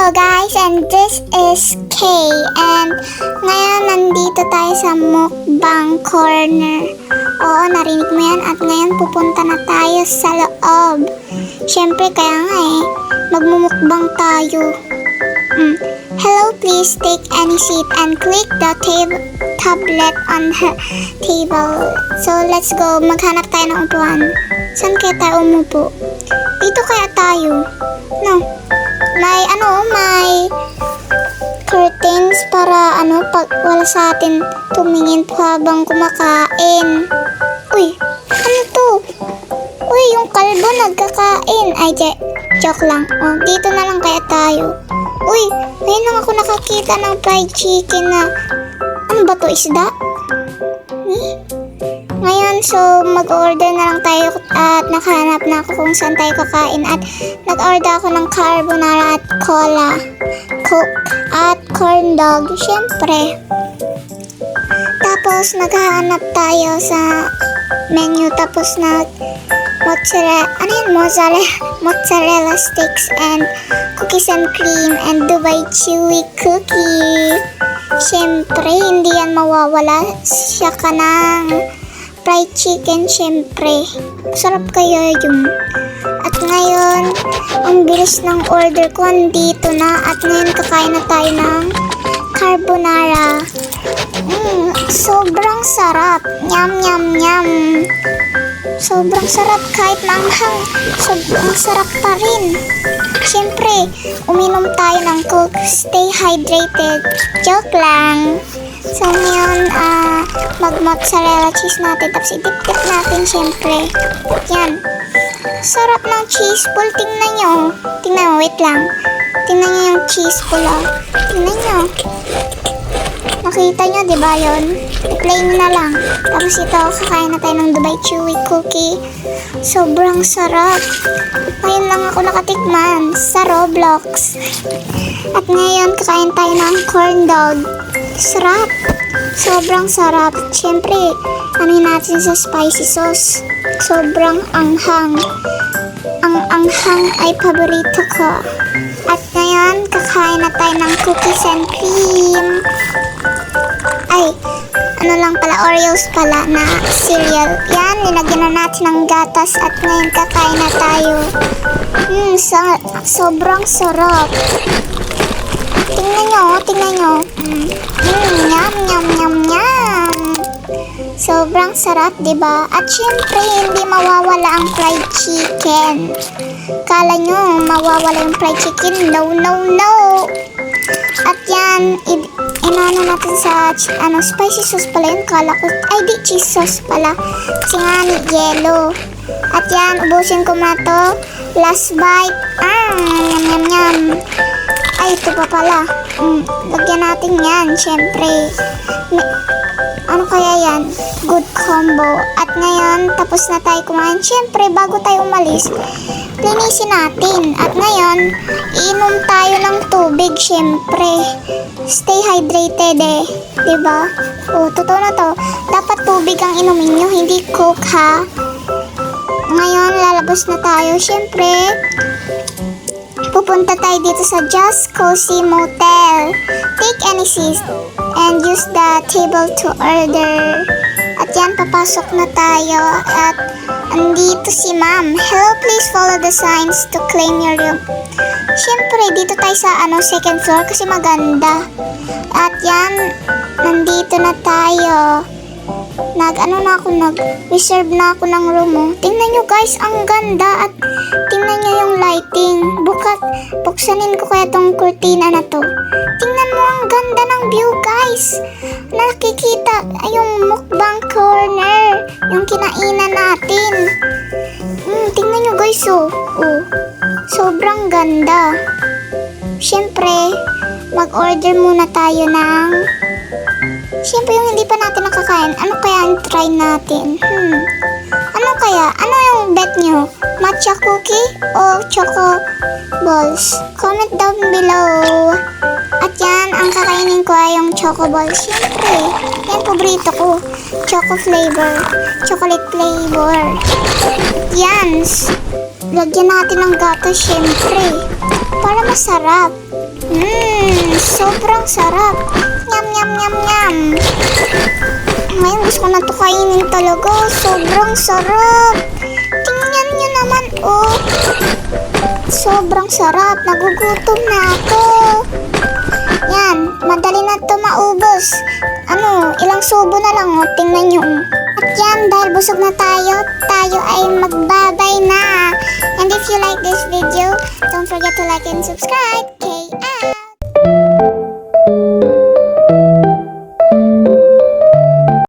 Hello guys, and this is Kay, and ngayon nandito tayo sa mukbang corner. Oo, narinig mo yan, at ngayon pupunta na tayo sa loob. Syempre kaya nga magmumukbang tayo. Hello, please take any seat and click the tablet on the table. So let's go, maghanap tayo ng upuan. Saan kaya tayo umupo? Dito kaya tayo? No. May curtains para pag wala sa atin tumingin habang kumakain. Uy, ano to? Uy, yung kalbo nagkakain. Ay, joke lang. Oh, dito na lang kaya tayo. Uy, ngayon lang ako nakakita ng fried chicken na, ano ba to, isda? Ngayon, so mag-order na lang tayo at nakahanap na ako kung saan tayo kakain at nag-order ako ng carbonara at cola, coke at corn dog, syempre. Tapos naghahanap tayo sa menu, tapos mozzarella sticks and cookies and cream and Dubai chewy cookie. Syempre, hindi yan mawawala. Siya ka ng fried chicken, syempre. Sarap kaya yun. At ngayon, ang bilis ng order ko, andito na. At ngayon, kakain na tayo ng carbonara. Sobrang sarap. Nyam, nyam, nyam. Sobrang sarap kahit maanghang. Sobrang sarap pa rin. Siyempre, uminom tayo ng Coke. Stay hydrated. Joke lang. So ngayon, mag-mozzarella cheese natin. Tapos idip-dip natin siyempre. Yan. Sarap ng cheese pool. Tingnan nyo. Tingnan mo, wait lang. Tingnan nyo yung cheese pool. Tingnan nyo. Nakita nyo, diba yun? I-play nyo na lang. Tapos ito, kakain na tayo ng Dubai Chewy Cookie. Sobrang sarap. Ngayon lang ako nakatikman sa Roblox. At ngayon, kakain tayo ng corn dog. Sarap. Sobrang sarap. Siyempre, natin sa spicy sauce. Sobrang anghang. Ang anghang ay paborito ko. At ngayon, kakain na tayo ng cookies and cream. Ay, ano lang pala, Oreos pala na cereal. Yan, nilagyan na natin ng gatas at ngayon kakain na tayo. Sobrang sarap. Tingnan nyo. Nyam, nyam, nyam, nyam. Sobrang sarap, diba? At syempre, hindi mawawala ang fried chicken. Kala nyo, mawawala yung fried chicken? No, no, no. At yan, inano natin sa spicy sauce pala yun. Kala ko, ay di, cheese sauce pala. Kasi nga ni yellow. At yan, ubusin ko na to. Last bite. Nyam, nyam, nyam. Ay, ito pa pala. Lagyan natin yan, syempre. Ano kaya yan? Good combo. At ngayon, tapos na tayo kumain. Syempre, bago tayo umalis, linisin natin. At ngayon, iinom tayo ng tubig, syempre. Stay hydrated diba? Totoo na to. Dapat tubig ang inumin nyo, hindi Coke ha. Ngayon, lalabas na tayo. Syempre, pupunta tayo dito sa Just Cozy Motel. Take any seat and use the table to order. At yan, papasok na tayo. At andito si ma'am. Hello, please follow the signs to claim your room. Syempre, dito tayo sa second floor kasi maganda. At yan, nandito na tayo. Nag-reserve na ako ng room. Tingnan nyo guys, ang ganda. At tingnan nyo yung lighting. Buksanin ko kaya tong kurtina na to. Tingnan mo, ang ganda ng view guys. Nakikita yung mukbang corner, yung kinainan natin. Tingnan nyo guys, sobrang ganda. Syempre, mag-order muna tayo ng syempre yung hindi pa natin nakakain. Ano kaya ang try natin? Ano kaya? Ano yung bet nyo? Matcha cookie o choco balls? Comment down below. At yan, ang kakainin ko ay yung choco balls. Syempre, yan paborito ko. Choco flavor. Chocolate flavor. Yan. Lagyan natin ng gatas syempre. Para masarap. Sobrang sarap. Nyam, nyam, nyam, nyam. Ngayon gusto ko na ito kainin talaga. Sobrang sarap. Tingnan nyo naman, oh. Sobrang sarap. Nagugutom na ako. Yan, madali na ito maubos. Ilang subo na lang, oh. Tingnan nyo. At yan, dahil busog na tayo ay magbabay na. And if you like this video, don't forget to like and subscribe. K out!